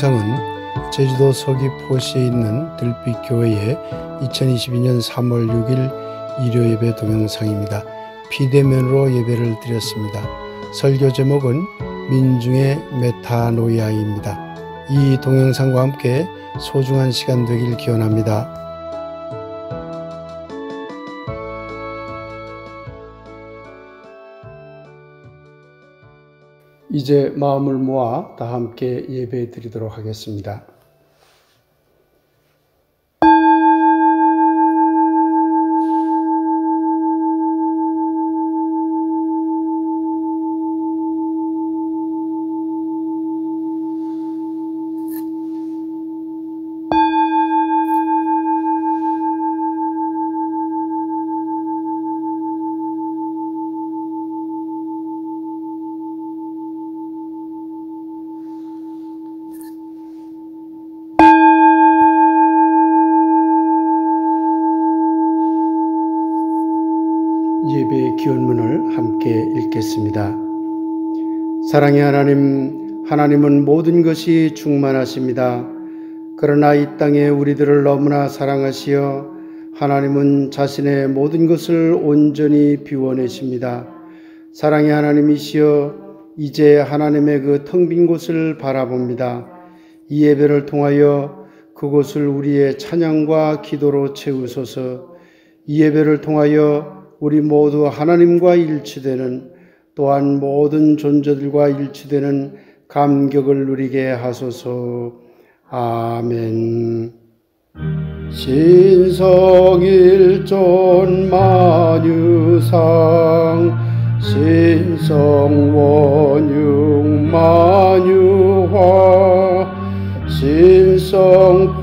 동영상은 제주도 서귀포시에 있는 들빛교회의 2022년 3월 6일 일요예배 동영상입니다. 비대면으로 예배를 드렸습니다. 설교 제목은 민중의 메타노이아입니다. 이 동영상과 함께 소중한 시간 되길 기원합니다. 이제 마음을 모아 다 함께 예배 드리도록 하겠습니다. 예배의 기원문을 함께 읽겠습니다. 사랑의 하나님, 하나님은 모든 것이 충만하십니다. 그러나 이 땅에 우리들을 너무나 사랑하시어 하나님은 자신의 모든 것을 온전히 비워내십니다. 사랑의 하나님이시여 이제 하나님의 그 텅 빈 곳을 바라봅니다. 이 예배를 통하여 그곳을 우리의 찬양과 기도로 채우소서. 이 예배를 통하여 우리 모두 하나님과 일치되는, 또한 모든 존재들과 일치되는 감격을 누리게 하소서. 아멘. 신성일존 만유상 신성원육 만유화 신성포유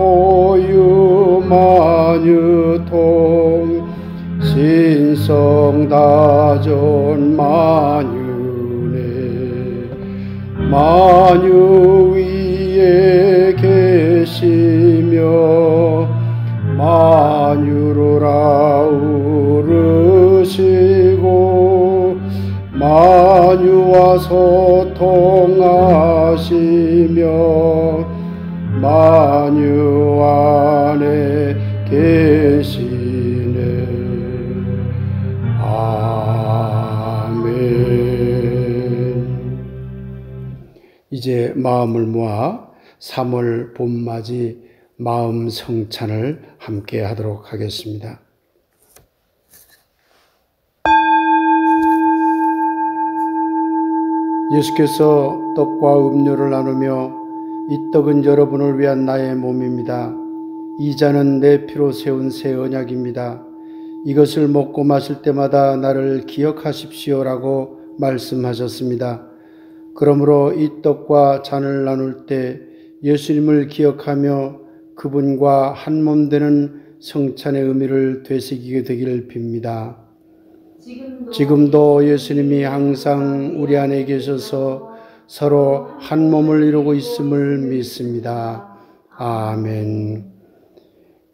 만유통 신성다존 만유네 만유 위에 계시며 만유를 아우르시고 만유와 소통하시며 만유 안에 계시네. 이제 마음을 모아 3월 봄맞이 마음 성찬을 함께 하도록 하겠습니다. 예수께서 떡과 음료를 나누며 이 떡은 여러분을 위한 나의 몸입니다. 이 잔은 내 피로 세운 새 언약입니다. 이것을 먹고 마실 때마다 나를 기억하십시오라고 말씀하셨습니다. 그러므로 이 떡과 잔을 나눌 때 예수님을 기억하며 그분과 한 몸 되는 성찬의 의미를 되새기게 되기를 빕니다. 지금도 예수님이 항상 우리 안에 계셔서 서로 한 몸을 이루고 있음을 믿습니다. 아멘.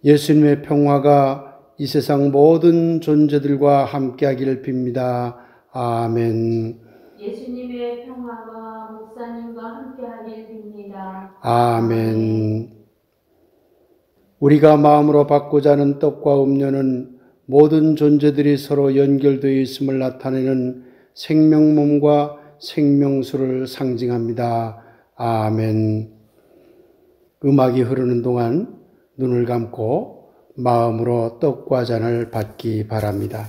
예수님의 평화가 이 세상 모든 존재들과 함께하기를 빕니다. 아멘. 예수님의 평화가 목사님과 함께하길 빕니다. 아멘. 우리가 마음으로 받고자 하는 떡과 음료는 모든 존재들이 서로 연결되어 있음을 나타내는 생명몸과 생명수를 상징합니다. 아멘. 음악이 흐르는 동안 눈을 감고 마음으로 떡과 잔을 받기 바랍니다.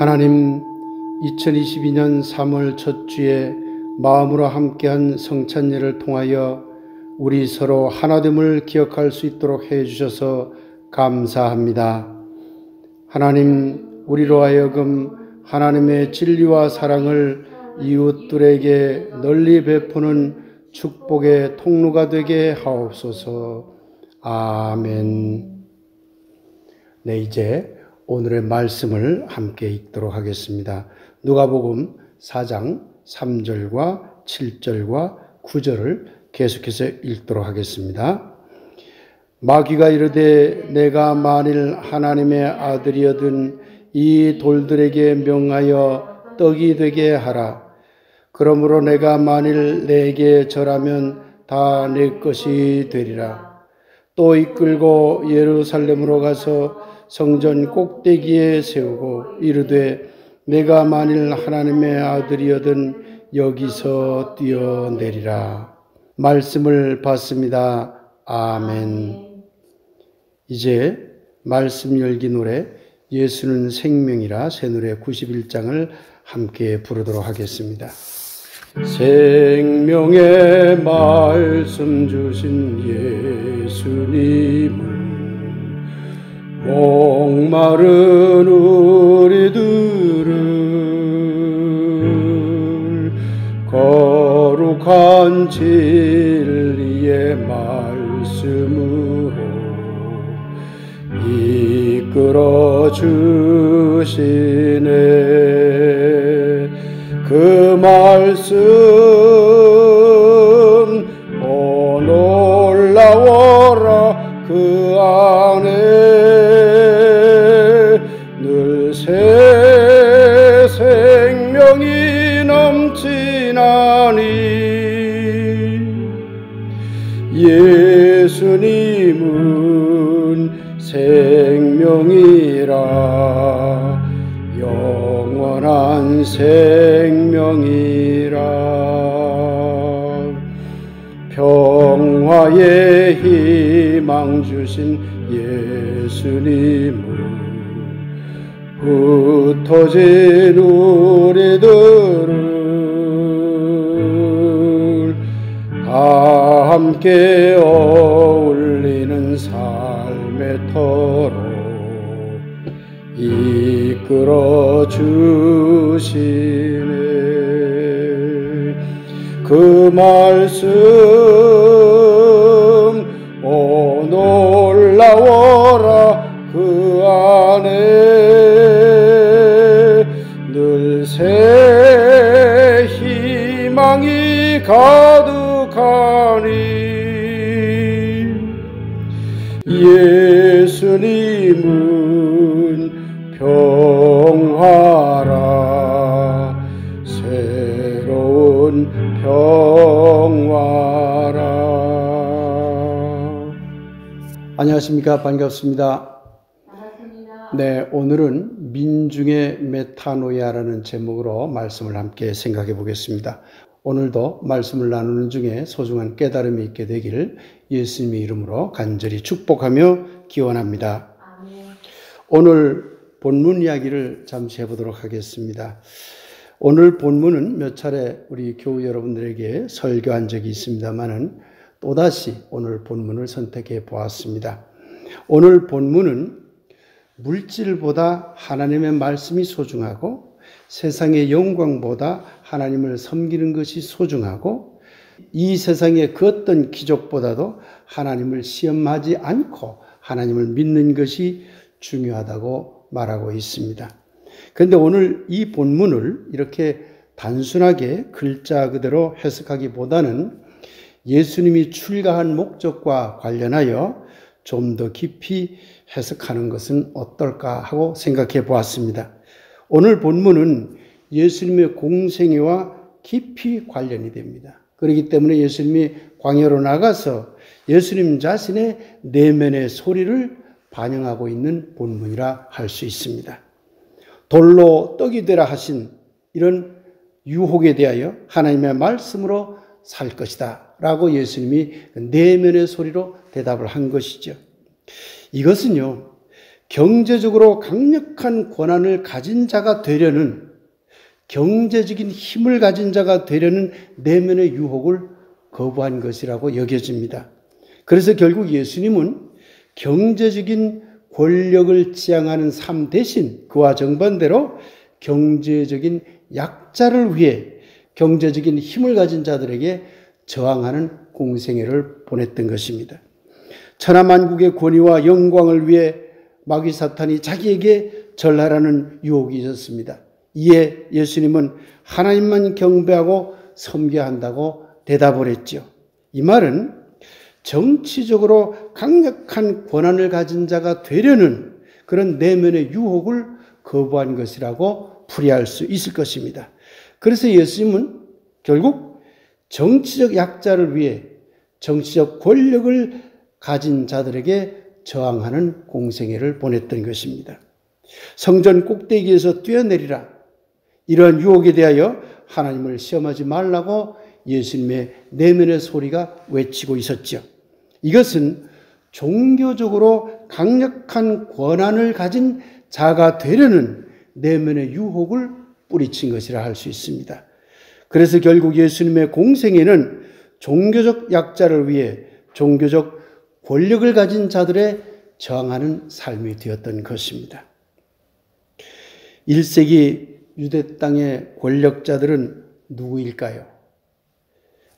하나님, 2022년 3월 첫 주에 마음으로 함께한 성찬예를 통하여 우리 서로 하나됨을 기억할 수 있도록 해주셔서 감사합니다. 하나님, 우리로 하여금 하나님의 진리와 사랑을 이웃들에게 널리 베푸는 축복의 통로가 되게 하옵소서. 아멘. 네, 이제 오늘의 말씀을 함께 읽도록 하겠습니다. 누가복음 4장 3절과 7절과 9절을 계속해서 읽도록 하겠습니다. 마귀가 이르되 내가 만일 하나님의 아들이어든 이 돌들에게 명하여 떡이 되게 하라. 그러므로 내가 만일 내게 절하면 다 내 것이 되리라. 또 이끌고 예루살렘으로 가서 성전 꼭대기에 세우고 이르되 내가 만일 하나님의 아들이어든 여기서 뛰어내리라. 말씀을 받습니다. 아멘. 이제 말씀 열기 노래 예수는 생명이라 새 노래 91장을 함께 부르도록 하겠습니다. 생명의 말씀 주신 예수님을 목마른 우리들을 거룩한 진리의 말씀으로 이끌어 주시네. 그 말씀 놀라워라. 그 안에 늘 새 생명이 넘치나니 예수님은 생명이라. 영원한 생명이라. 평화의 희망 주신 예수님은 흩어진 우리들을 다 함께 어울리는 삶의 터로 이끌어 주시네. 그 말씀 놀라워라. 그 안에 늘 새 희망이 가득하니 예수님은 평화라. 새로운 평화라. 안녕하십니까. 반갑습니다. 네, 오늘은 민중의 메타노이아라는 제목으로 말씀을 함께 생각해 보겠습니다. 오늘도 말씀을 나누는 중에 소중한 깨달음이 있게 되기를 예수님의 이름으로 간절히 축복하며 기원합니다. 오늘 본문 이야기를 잠시 해보도록 하겠습니다. 오늘 본문은 몇 차례 우리 교우 여러분들에게 설교한 적이 있습니다만은 또다시 오늘 본문을 선택해 보았습니다. 오늘 본문은 물질보다 하나님의 말씀이 소중하고 세상의 영광보다 하나님을 섬기는 것이 소중하고 이 세상의 그 어떤 기적보다도 하나님을 시험하지 않고 하나님을 믿는 것이 중요하다고 말하고 있습니다. 그런데 오늘 이 본문을 이렇게 단순하게 글자 그대로 해석하기보다는 예수님이 출가한 목적과 관련하여 좀 더 깊이 해석하는 것은 어떨까 하고 생각해 보았습니다. 오늘 본문은 예수님의 공생애와 깊이 관련이 됩니다. 그렇기 때문에 예수님이 광야로 나가서 예수님 자신의 내면의 소리를 반영하고 있는 본문이라 할 수 있습니다. 돌로 떡이 되라 하신 이런 유혹에 대하여 하나님의 말씀으로 살 것이다 라고 예수님이 내면의 소리로 대답을 한 것이죠. 이것은요, 경제적으로 강력한 권한을 가진 자가 되려는, 경제적인 힘을 가진 자가 되려는 내면의 유혹을 거부한 것이라고 여겨집니다. 그래서 결국 예수님은 경제적인 권력을 지향하는 삶 대신 그와 정반대로 경제적인 약자를 위해 경제적인 힘을 가진 자들에게 저항하는 공생애를 보냈던 것입니다. 천하만국의 권위와 영광을 위해 마귀 사탄이 자기에게 절하라는 유혹이 있었습니다. 이에 예수님은 하나님만 경배하고 섬겨야 한다고 대답을 했죠. 이 말은 정치적으로 강력한 권한을 가진 자가 되려는 그런 내면의 유혹을 거부한 것이라고 풀이할 수 있을 것입니다. 그래서 예수님은 결국 정치적 약자를 위해 정치적 권력을 가진 자들에게 저항하는 공생애를 보냈던 것입니다. 성전 꼭대기에서 뛰어내리라, 이러한 유혹에 대하여 하나님을 시험하지 말라고 예수님의 내면의 소리가 외치고 있었죠. 이것은 종교적으로 강력한 권한을 가진 자가 되려는 내면의 유혹을 뿌리친 것이라 할 수 있습니다. 그래서 결국 예수님의 공생애는 종교적 약자를 위해 종교적 권력을 가진 자들의 저항하는 삶이 되었던 것입니다. 1세기 유대 땅의 권력자들은 누구일까요?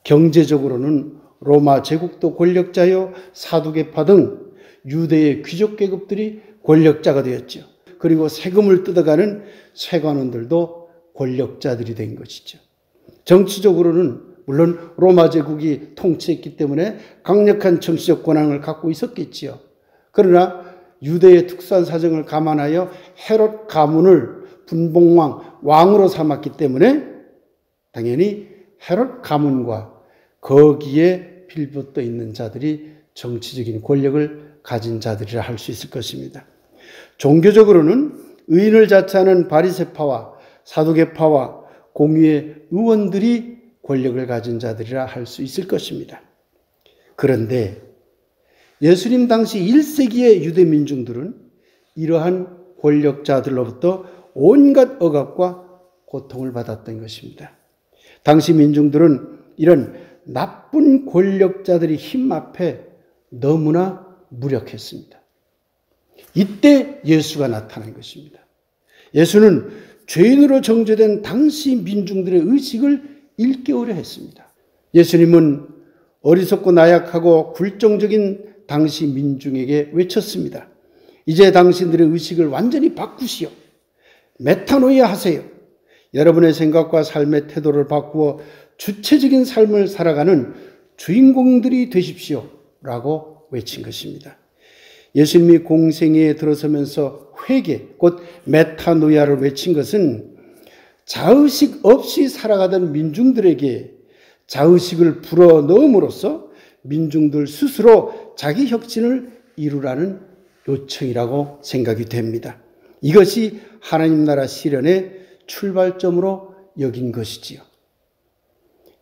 경제적으로는 로마 제국도 권력자요, 사두개파 등 유대의 귀족 계급들이 권력자가 되었죠. 그리고 세금을 뜯어가는 세관원들도 권력자들이 된 것이죠. 정치적으로는 물론 로마 제국이 통치했기 때문에 강력한 정치적 권한을 갖고 있었겠지요. 그러나 유대의 특수한 사정을 감안하여 헤롯 가문을 분봉왕, 왕으로 삼았기 때문에 당연히 헤롯 가문과 거기에 빌붙어 있는 자들이 정치적인 권력을 가진 자들이라 할 수 있을 것입니다. 종교적으로는 의인을 자처하는 바리새파와 사두개파와 공의의 의원들이 권력을 가진 자들이라 할 수 있을 것입니다. 그런데 예수님 당시 1세기의 유대 민중들은 이러한 권력자들로부터 온갖 억압과 고통을 받았던 것입니다. 당시 민중들은 이런 나쁜 권력자들의 힘 앞에 너무나 무력했습니다. 이때 예수가 나타난 것입니다. 예수는 죄인으로 정죄된 당시 민중들의 의식을 일깨우려 했습니다. 예수님은 어리석고 나약하고 굴종적인 당시 민중에게 외쳤습니다. 이제 당신들의 의식을 완전히 바꾸시오. 메타노이아 하세요. 여러분의 생각과 삶의 태도를 바꾸어 주체적인 삶을 살아가는 주인공들이 되십시오. 라고 외친 것입니다. 예수님이 공생애에 들어서면서 회개, 곧 메타노이아를 외친 것은 자의식 없이 살아가던 민중들에게 자의식을 불어넣음으로써 민중들 스스로 자기 혁신을 이루라는 요청이라고 생각이 됩니다. 이것이 하나님 나라 실현의 출발점으로 여긴 것이지요.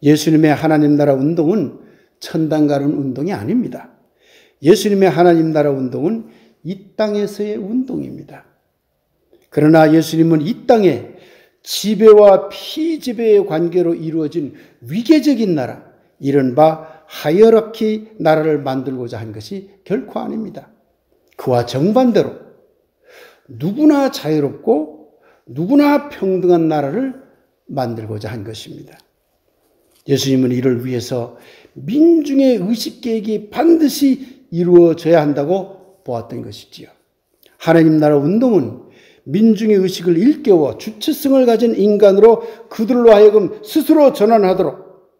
예수님의 하나님 나라 운동은 천당 가는 운동이 아닙니다. 예수님의 하나님 나라 운동은 이 땅에서의 운동입니다. 그러나 예수님은 이 땅에 지배와 피지배의 관계로 이루어진 위계적인 나라, 이른바 하이어라키 나라를 만들고자 한 것이 결코 아닙니다. 그와 정반대로 누구나 자유롭고 누구나 평등한 나라를 만들고자 한 것입니다. 예수님은 이를 위해서 민중의 의식계획이 반드시 이루어져야 한다고 보았던 것이지요. 하나님 나라 운동은 민중의 의식을 일깨워 주체성을 가진 인간으로 그들로 하여금 스스로 전환하도록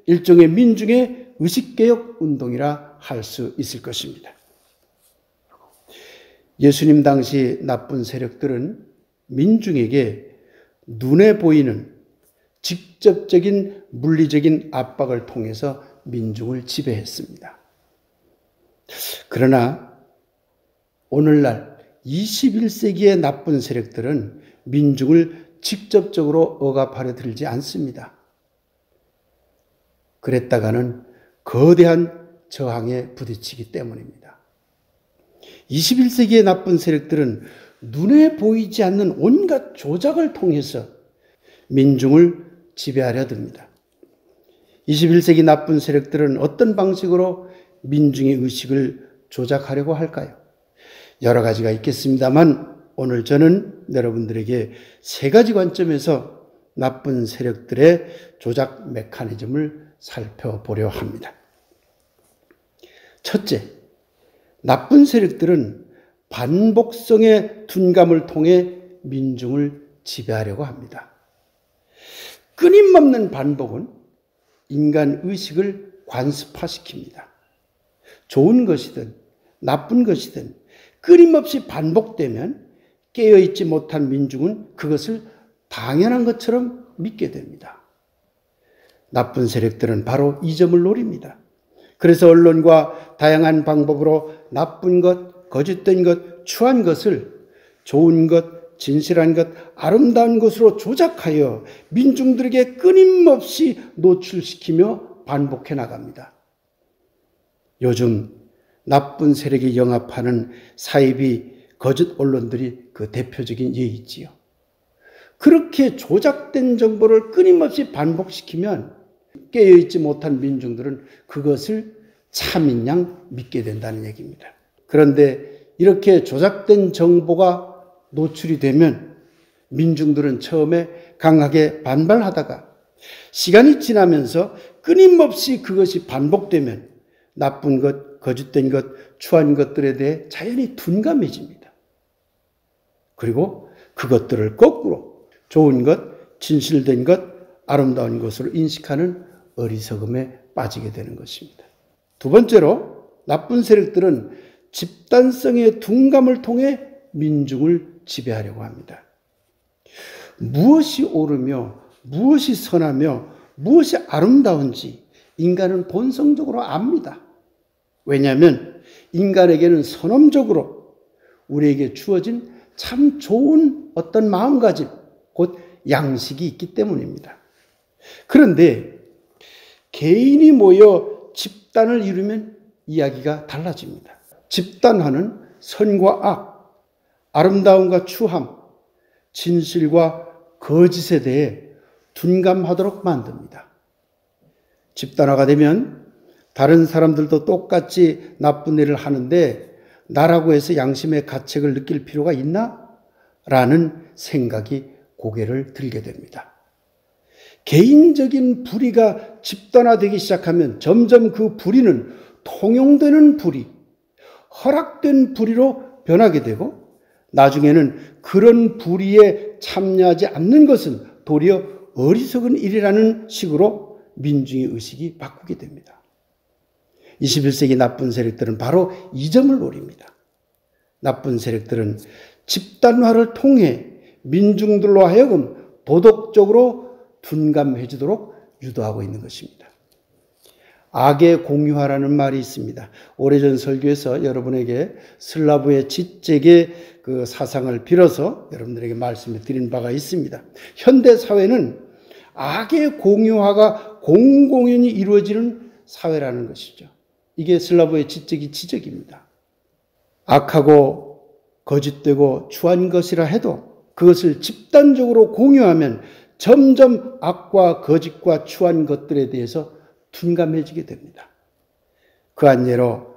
일종의 민중의 의식개혁 운동이라 할 수 있을 것입니다. 예수님 당시 나쁜 세력들은 민중에게 눈에 보이는 직접적인 물리적인 압박을 통해서 민중을 지배했습니다. 그러나 오늘날 21세기의 나쁜 세력들은 민중을 직접적으로 억압하려 들지 않습니다. 그랬다가는 거대한 저항에 부딪히기 때문입니다. 21세기의 나쁜 세력들은 눈에 보이지 않는 온갖 조작을 통해서 민중을 지배하려 듭니다. 21세기 나쁜 세력들은 어떤 방식으로 민중의 의식을 조작하려고 할까요? 여러 가지가 있겠습니다만 오늘 저는 여러분들에게 세 가지 관점에서 나쁜 세력들의 조작 메커니즘을 살펴보려 합니다. 첫째, 나쁜 세력들은 반복성의 둔감을 통해 민중을 지배하려고 합니다. 끊임없는 반복은 인간 의식을 관습화시킵니다. 좋은 것이든 나쁜 것이든 끊임없이 반복되면 깨어있지 못한 민중은 그것을 당연한 것처럼 믿게 됩니다. 나쁜 세력들은 바로 이 점을 노립니다. 그래서 언론과 다양한 방법으로 나쁜 것, 거짓된 것, 추한 것을 좋은 것, 진실한 것, 아름다운 것으로 조작하여 민중들에게 끊임없이 노출시키며 반복해 나갑니다. 요즘 나쁜 세력에 영합하는 사이비 거짓 언론들이 그 대표적인 예이지요. 그렇게 조작된 정보를 끊임없이 반복시키면 깨어있지 못한 민중들은 그것을 참인 양 믿게 된다는 얘기입니다. 그런데 이렇게 조작된 정보가 노출이 되면 민중들은 처음에 강하게 반발하다가 시간이 지나면서 끊임없이 그것이 반복되면 나쁜 것, 거짓된 것, 추한 것들에 대해 자연히 둔감해집니다. 그리고 그것들을 거꾸로 좋은 것, 진실된 것, 아름다운 것으로 인식하는 어리석음에 빠지게 되는 것입니다. 두 번째로 나쁜 세력들은 집단성의 둔감을 통해 민중을 지배하려고 합니다. 무엇이 옳으며 무엇이 선하며 무엇이 아름다운지 인간은 본성적으로 압니다. 왜냐하면 인간에게는 선험적으로 우리에게 주어진 참 좋은 어떤 마음가짐, 곧 양식이 있기 때문입니다. 그런데 개인이 모여 집단을 이루면 이야기가 달라집니다. 집단화는 선과 악, 아름다움과 추함, 진실과 거짓에 대해 둔감하도록 만듭니다. 집단화가 되면 다른 사람들도 똑같이 나쁜 일을 하는데 나라고 해서 양심의 가책을 느낄 필요가 있나? 라는 생각이 고개를 들게 됩니다. 개인적인 불의가 집단화되기 시작하면 점점 그 불의는 통용되는 불의, 허락된 불의로 변하게 되고 나중에는 그런 불의에 참여하지 않는 것은 도리어 어리석은 일이라는 식으로 민중의 의식이 바꾸게 됩니다. 21세기 나쁜 세력들은 바로 이 점을 노립니다. 나쁜 세력들은 집단화를 통해 민중들로 하여금 도덕적으로 둔감해지도록 유도하고 있는 것입니다. 악의 공유화라는 말이 있습니다. 오래전 설교에서 여러분에게 슬라브의 지적의 그 사상을 빌어서 여러분들에게 말씀을 드린 바가 있습니다. 현대 사회는 악의 공유화가 공공연히 이루어지는 사회라는 것이죠. 이게 슬라브의 지적입니다. 악하고 거짓되고 추한 것이라 해도 그것을 집단적으로 공유하면 점점 악과 거짓과 추한 것들에 대해서 둔감해지게 됩니다. 그한 예로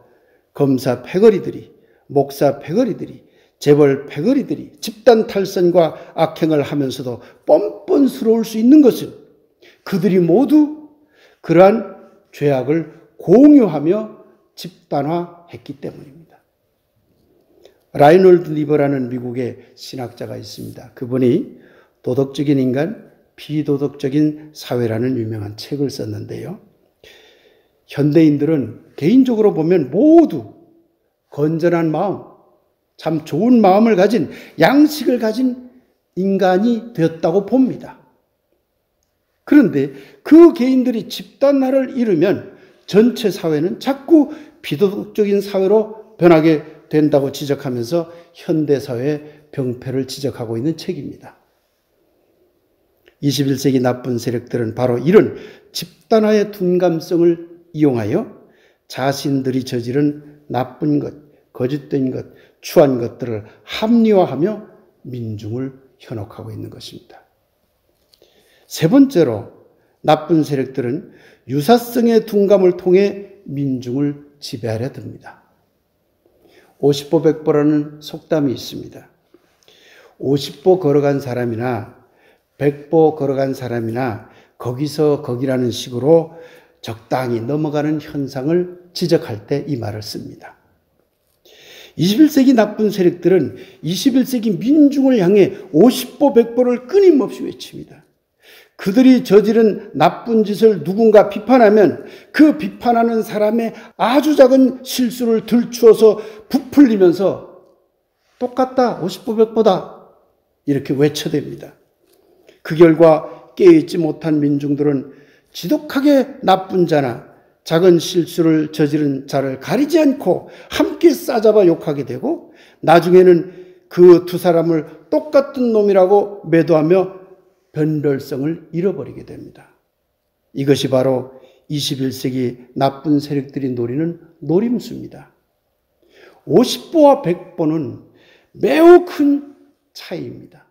검사 패거리들이, 목사 패거리들이, 재벌 패거리들이 집단 탈선과 악행을 하면서도 뻔뻔스러울 수 있는 것은 그들이 모두 그러한 죄악을 공유하며 집단화했기 때문입니다. 라이놀드 리버라는 미국의 신학자가 있습니다. 그분이 도덕적인 인간, 비도덕적인 사회라는 유명한 책을 썼는데요. 현대인들은 개인적으로 보면 모두 건전한 마음, 참 좋은 마음을 가진 양식을 가진 인간이 되었다고 봅니다. 그런데 그 개인들이 집단화를 이루면 전체 사회는 자꾸 비도덕적인 사회로 변하게 된다고 지적하면서 현대사회의 병폐를 지적하고 있는 책입니다. 21세기 나쁜 세력들은 바로 이런 집단화의 둔감성을 이용하여 자신들이 저지른 나쁜 것, 거짓된 것, 추한 것들을 합리화하며 민중을 현혹하고 있는 것입니다. 세 번째로 나쁜 세력들은 유사성의 둔감을 통해 민중을 지배하려 듭니다. 50보 100보라는 속담이 있습니다. 50보 걸어간 사람이나 100보 걸어간 사람이나 거기서 거기라는 식으로 적당히 넘어가는 현상을 지적할 때 이 말을 씁니다. 21세기 나쁜 세력들은 21세기 민중을 향해 50보 100보를 끊임없이 외칩니다. 그들이 저지른 나쁜 짓을 누군가 비판하면 그 비판하는 사람의 아주 작은 실수를 들추어서 부풀리면서 똑같다, 50보 100보다 이렇게 외쳐댑니다. 그 결과 깨어있지 못한 민중들은 지독하게 나쁜 자나 작은 실수를 저지른 자를 가리지 않고 함께 싸잡아 욕하게 되고 나중에는 그 두 사람을 똑같은 놈이라고 매도하며 변별성을 잃어버리게 됩니다. 이것이 바로 21세기 나쁜 세력들이 노리는 노림수입니다. 50보와 100보는 매우 큰 차이입니다.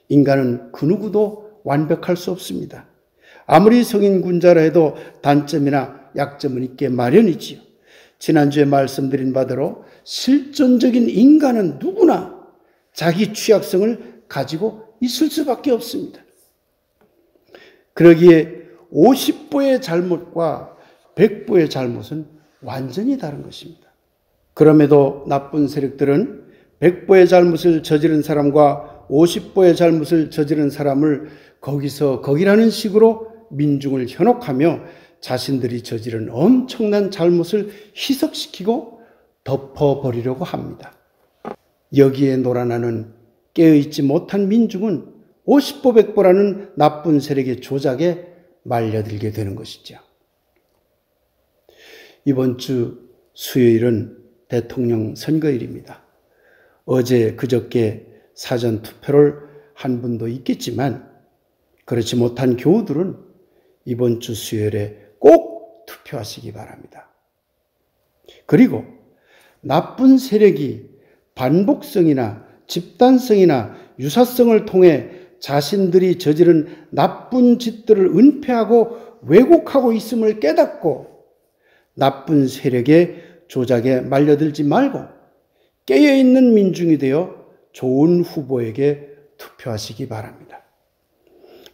인간은 그 누구도 완벽할 수 없습니다. 아무리 성인군자라 해도 단점이나 약점은 있게 마련이지요. 지난주에 말씀드린 바대로 실존적인 인간은 누구나 자기 취약성을 가지고 있을 수밖에 없습니다. 그러기에 50보의 잘못과 100보의 잘못은 완전히 다른 것입니다. 그럼에도 나쁜 세력들은 100보의 잘못을 저지른 사람과 50보의 잘못을 저지른 사람을 거기서 거기라는 식으로 민중을 현혹하며 자신들이 저지른 엄청난 잘못을 희석시키고 덮어버리려고 합니다. 여기에 놀아나는 깨어있지 못한 민중은 50보 100보라는 나쁜 세력의 조작에 말려들게 되는 것이죠. 이번 주 수요일은 대통령 선거일입니다. 어제 그저께 사전 투표를 한 분도 있겠지만 그렇지 못한 교우들은 이번 주 수요일에 꼭 투표하시기 바랍니다. 그리고 나쁜 세력이 반복성이나 집단성이나 유사성을 통해 자신들이 저지른 나쁜 짓들을 은폐하고 왜곡하고 있음을 깨닫고 나쁜 세력의 조작에 말려들지 말고 깨어있는 민중이 되어 좋은 후보에게 투표하시기 바랍니다.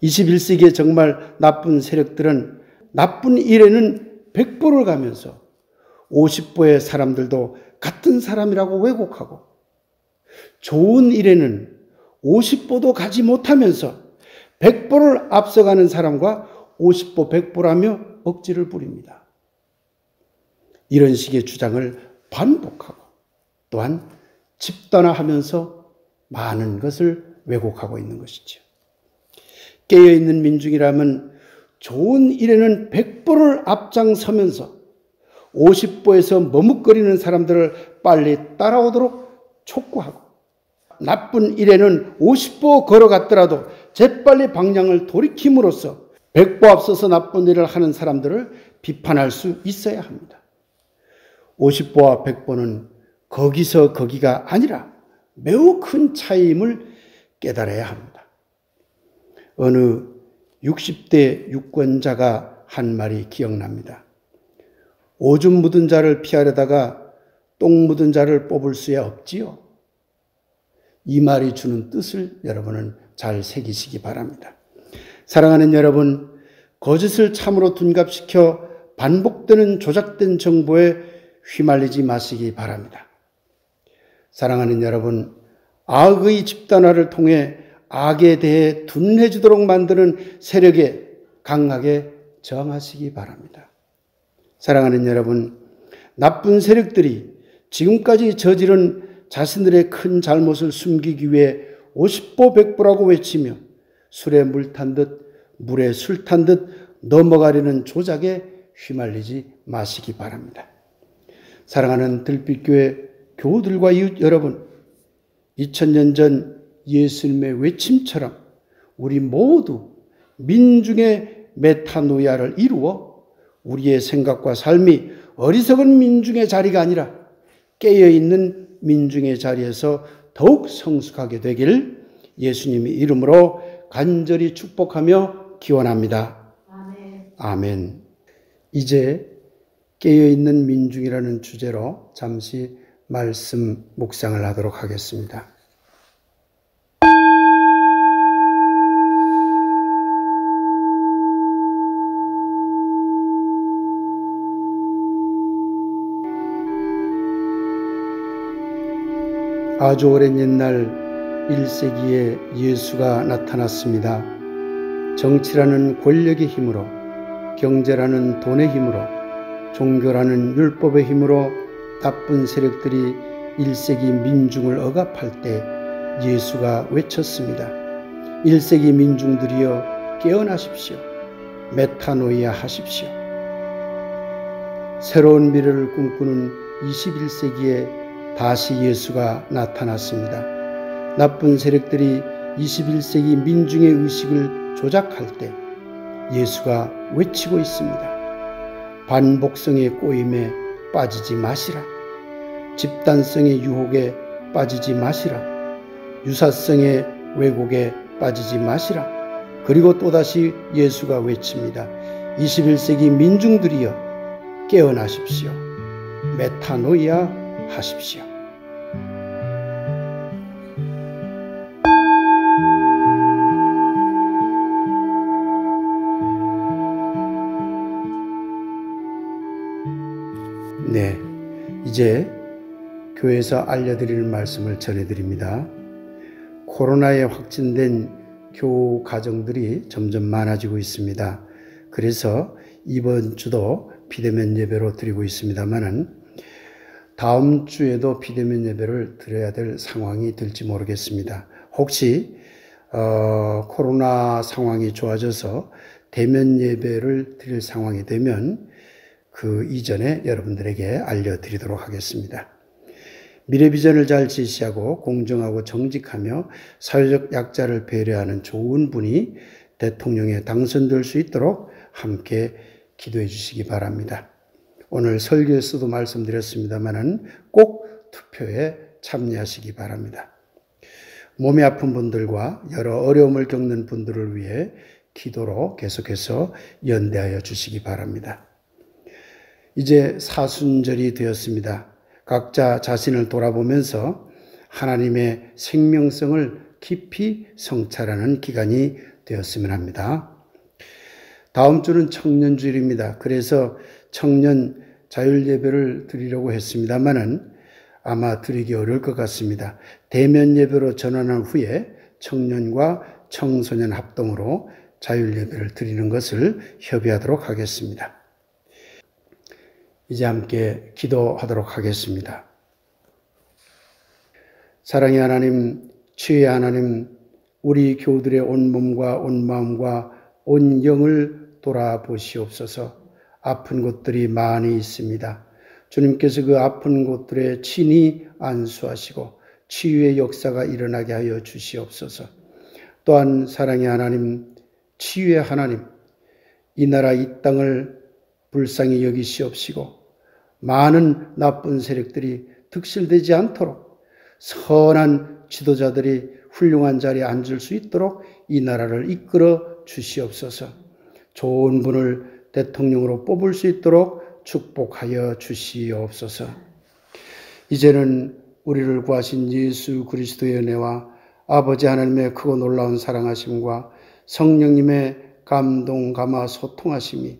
21세기에 정말 나쁜 세력들은 나쁜 일에는 100보를 가면서 50보의 사람들도 같은 사람이라고 왜곡하고 좋은 일에는 50보도 가지 못하면서 100보를 앞서가는 사람과 50보 100보라며 억지를 부립니다. 이런 식의 주장을 반복하고 또한 집단화하면서 많은 것을 왜곡하고 있는 것이죠. 깨어있는 민중이라면 좋은 일에는 100보를 앞장서면서 50보에서 머뭇거리는 사람들을 빨리 따라오도록 촉구하고 나쁜 일에는 50보 걸어갔더라도 재빨리 방향을 돌이킴으로써 100보 앞서서 나쁜 일을 하는 사람들을 비판할 수 있어야 합니다. 50보와 100보는 거기서 거기가 아니라 매우 큰 차이임을 깨달아야 합니다. 어느 60대 유권자가 한 말이 기억납니다. 오줌 묻은 자를 피하려다가 똥 묻은 자를 뽑을 수야 없지요. 이 말이 주는 뜻을 여러분은 잘 새기시기 바랍니다. 사랑하는 여러분, 거짓을 참으로 둔갑시켜 반복되는 조작된 정보에 휘말리지 마시기 바랍니다. 사랑하는 여러분, 악의 집단화를 통해 악에 대해 둔해지도록 만드는 세력에 강하게 저항하시기 바랍니다. 사랑하는 여러분, 나쁜 세력들이 지금까지 저지른 자신들의 큰 잘못을 숨기기 위해 50보 100보라고 외치며 술에 물 탄 듯 물에 술 탄 듯 넘어가려는 조작에 휘말리지 마시기 바랍니다. 사랑하는 들빛교회 교우들과 이웃 여러분, 2000년 전 예수님의 외침처럼 우리 모두 민중의 메타노이아를 이루어 우리의 생각과 삶이 어리석은 민중의 자리가 아니라 깨어있는 민중의 자리에서 더욱 성숙하게 되길 예수님의 이름으로 간절히 축복하며 기원합니다. 아멘. 아멘. 이제 깨어있는 민중이라는 주제로 잠시 말씀 묵상을 하도록 하겠습니다. 아주 오랜 옛날 1세기에 예수가 나타났습니다. 정치라는 권력의 힘으로, 경제라는 돈의 힘으로, 종교라는 율법의 힘으로 나쁜 세력들이 1세기 민중을 억압할 때 예수가 외쳤습니다. 1세기 민중들이여 깨어나십시오. 메타노이아 하십시오. 새로운 미래를 꿈꾸는 21세기에 다시 예수가 나타났습니다. 나쁜 세력들이 21세기 민중의 의식을 조작할 때 예수가 외치고 있습니다. 반복성의 꼬임에 빠지지 마시라. 집단성의 유혹에 빠지지 마시라. 유사성의 왜곡에 빠지지 마시라. 그리고 또다시 예수가 외칩니다. 21세기 민중들이여 깨어나십시오. 메타노이아 하십시오. 네, 이제 교회에서 알려드리는 말씀을 전해드립니다. 코로나에 확진된 교우 가정들이 점점 많아지고 있습니다. 그래서 이번 주도 비대면 예배로 드리고 있습니다만은 다음 주에도 비대면 예배를 드려야 될 상황이 될지 모르겠습니다. 혹시 코로나 상황이 좋아져서 대면 예배를 드릴 상황이 되면 그 이전에 여러분들에게 알려드리도록 하겠습니다. 미래 비전을 잘 제시하고 공정하고 정직하며 사회적 약자를 배려하는 좋은 분이 대통령에 당선될 수 있도록 함께 기도해 주시기 바랍니다. 오늘 설교에서도 말씀드렸습니다만은 꼭 투표에 참여하시기 바랍니다. 몸이 아픈 분들과 여러 어려움을 겪는 분들을 위해 기도로 계속해서 연대하여 주시기 바랍니다. 이제 사순절이 되었습니다. 각자 자신을 돌아보면서 하나님의 생명성을 깊이 성찰하는 기간이 되었으면 합니다. 다음 주는 청년주일입니다. 그래서 청년 자율예배를 드리려고 했습니다만은 아마 드리기 어려울 것 같습니다. 대면 예배로 전환한 후에 청년과 청소년 합동으로 자율예배를 드리는 것을 협의하도록 하겠습니다. 이제 함께 기도하도록 하겠습니다. 사랑의 하나님, 치유의 하나님, 우리 교우들의 온 몸과 온 마음과 온 영을 돌아보시옵소서. 아픈 곳들이 많이 있습니다. 주님께서 그 아픈 곳들에 친히 안수하시고 치유의 역사가 일어나게 하여 주시옵소서. 또한 사랑의 하나님, 치유의 하나님, 이 나라 이 땅을 불쌍히 여기시옵시고 많은 나쁜 세력들이 득실되지 않도록 선한 지도자들이 훌륭한 자리에 앉을 수 있도록 이 나라를 이끌어 주시옵소서. 좋은 분을 대통령으로 뽑을 수 있도록 축복하여 주시옵소서. 이제는 우리를 구하신 예수 그리스도의 은혜와 아버지 하나님의 크고 놀라운 사랑하심과 성령님의 감동, 감화, 소통하심이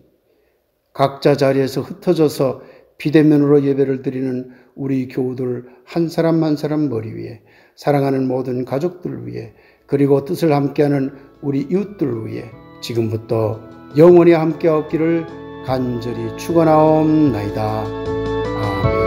각자 자리에서 흩어져서 비대면으로 예배를 드리는 우리 교우들 한 사람 한 사람 머리 위에, 사랑하는 모든 가족들 위에, 그리고 뜻을 함께하는 우리 이웃들 위에 지금부터 영원히 함께 없기를 간절히 축원하옵나이다. 아멘.